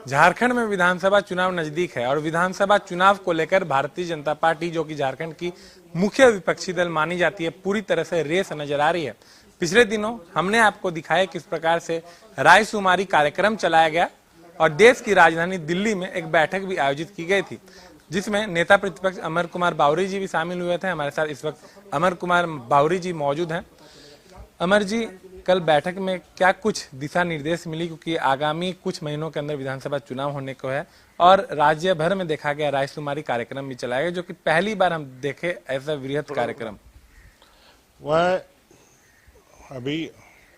झारखंड में विधानसभा चुनाव नजदीक है और विधानसभा चुनाव को लेकर भारतीय जनता पार्टी, जो कि झारखंड की मुख्य विपक्षी दल मानी जाती है, पूरी तरह से रेस नजर आ रही है। पिछले दिनों हमने आपको दिखाया किस प्रकार से रायशुमारी कार्यक्रम चलाया गया और देश की राजधानी दिल्ली में एक बैठक भी आयोजित की गई थी, जिसमें नेता प्रतिपक्ष अमर कुमार बावरी जी भी शामिल हुए थे। हमारे साथ इस वक्त अमर कुमार बावरी जी मौजूद हैं। अमर जी, कल बैठक में क्या कुछ दिशा निर्देश मिली, क्योंकि आगामी कुछ महीनों के अंदर विधानसभा चुनाव होने को है और राज्य भर में देखा गया रायशुमारी कार्यक्रम भी चलाया गया, जो कि पहली बार हम देखे ऐसा वृहद कार्यक्रम। वह अभी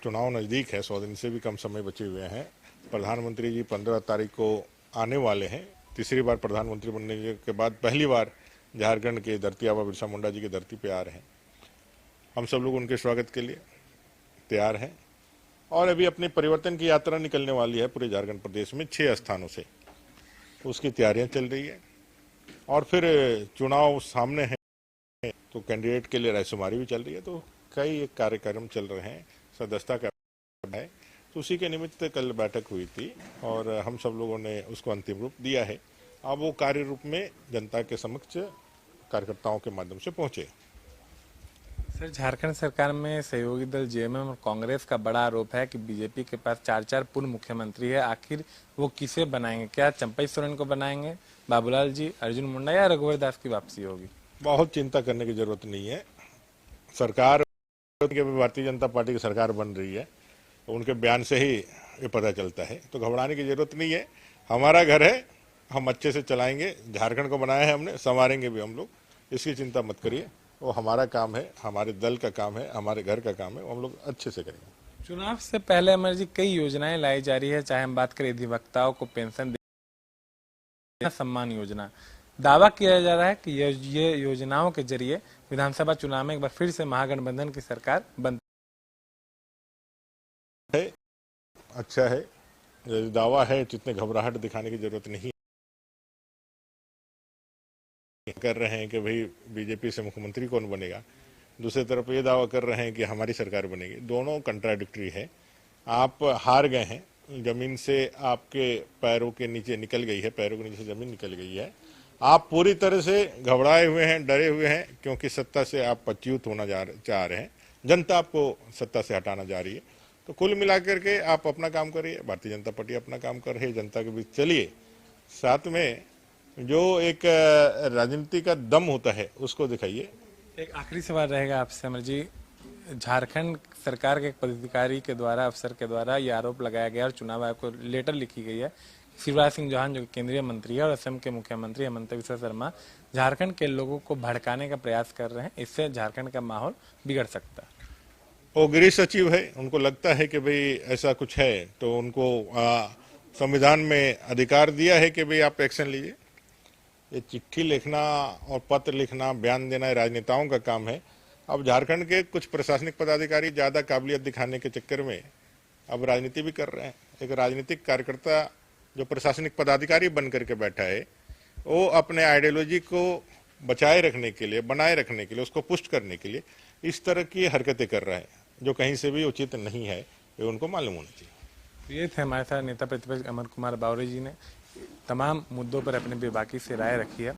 चुनाव नजदीक है, 100 दिन से भी कम समय बचे हुए हैं। प्रधानमंत्री जी 15 तारीख को आने वाले हैं। तीसरी बार प्रधानमंत्री बनने के बाद पहली बार झारखंड के धरती आबा बिरसा मुंडा जी की धरती पे आ रहे हैं। हम सब लोग उनके स्वागत के लिए तैयार हैं और अभी अपनी परिवर्तन की यात्रा निकलने वाली है पूरे झारखंड प्रदेश में 6 स्थानों से। उसकी तैयारियां चल रही है और फिर चुनाव सामने है तो कैंडिडेट के लिए रायशुमारी भी चल रही है। तो कई कार्यक्रम चल रहे हैं, सदस्यता का है, तो उसी के निमित्त कल बैठक हुई थी और हम सब लोगों ने उसको अंतिम रूप दिया है। अब वो कार्य रूप में जनता के समक्ष कार्यकर्ताओं के माध्यम से पहुंचे। सर, झारखंड सरकार में सहयोगी दल जेएमएम और कांग्रेस का बड़ा आरोप है कि बीजेपी के पास 4 पूर्व मुख्यमंत्री है। आखिर वो किसे बनाएंगे? क्या चंपई सोरेन को बनाएंगे, बाबूलाल जी, अर्जुन मुंडा, या रघुवर दास की वापसी होगी? बहुत चिंता करने की जरूरत नहीं है। सरकार भारतीय जनता पार्टी की सरकार बन रही है, तो उनके बयान से ही ये पता चलता है, तो घबराने की जरूरत नहीं है। हमारा घर है, हम अच्छे से चलाएंगे। झारखंड को बनाया है हमने, संवारेंगे भी हम लोग, इसकी चिंता मत करिए। वो हमारा काम है, हमारे दल का काम है, हमारे घर का काम है, वो हम लोग अच्छे से करेंगे। चुनाव से पहले अमर जी कई योजनाएं लाई जा रही है, चाहे हम बात करें अधिवक्ताओं को पेंशन, सम्मान योजना। दावा किया जा रहा है कि ये योजनाओं के जरिए विधानसभा चुनाव में एक बार फिर से महागठबंधन की सरकार बन है। अच्छा है, दावा है, जितने घबराहट दिखाने की जरूरत नहीं कर रहे हैं कि भाई बीजेपी से मुख्यमंत्री कौन बनेगा, दूसरी तरफ ये दावा कर रहे हैं कि हमारी सरकार बनेगी। दोनों कंट्राडिक्टरी है। आप हार गए हैं, जमीन से आपके पैरों के नीचे निकल गई है, पैरों के नीचे जमीन निकल गई है। आप पूरी तरह से घबराए हुए हैं, डरे हुए हैं, क्योंकि सत्ता से आप पच्युत होना चाह रहे हैं। जनता आपको सत्ता से हटाना जा रही है। तो कुल मिलाकर के आप अपना काम करिए, भारतीय जनता पार्टी अपना काम कर रही है, जनता के बीच चलिए। साथ में जो एक राजनीति का दम होता है उसको दिखाइए। एक आखिरी सवाल रहेगा आपसे अमर जी। झारखंड सरकार के एक पदाधिकारी के द्वारा, अफसर के द्वारा ये आरोप लगाया गया और चुनाव आयोग को लेटर लिखी गई है, शिवराज सिंह चौहान जो केंद्रीय मंत्री है और असम के मुख्यमंत्री हेमंत बिस्वा शर्मा झारखंड के लोगों को भड़काने का प्रयास कर रहे हैं, इससे झारखंड का माहौल बिगड़ सकता है। वो गृह सचिव है, उनको लगता है कि भाई ऐसा कुछ है, तो उनको संविधान में अधिकार दिया है कि भाई आप एक्शन लीजिए। ये चिट्ठी लिखना और पत्र लिखना, बयान देना राजनेताओं का काम है। अब झारखंड के कुछ प्रशासनिक पदाधिकारी ज्यादा काबिलियत दिखाने के चक्कर में अब राजनीति भी कर रहे हैं। एक राजनीतिक कार्यकर्ता जो प्रशासनिक पदाधिकारी बन करके बैठा है, वो अपने आइडियोलॉजी को बचाए रखने के लिए, बनाए रखने के लिए, उसको पुष्ट करने के लिए इस तरह की हरकतें कर रहा है, जो कहीं से भी उचित नहीं है। ये उनको मालूम होना चाहिए। ये थे हमारे साथ नेता प्रतिपक्ष अमर कुमार बावरी जी ने तमाम मुद्दों पर अपनी बेबाकी से राय रखी है।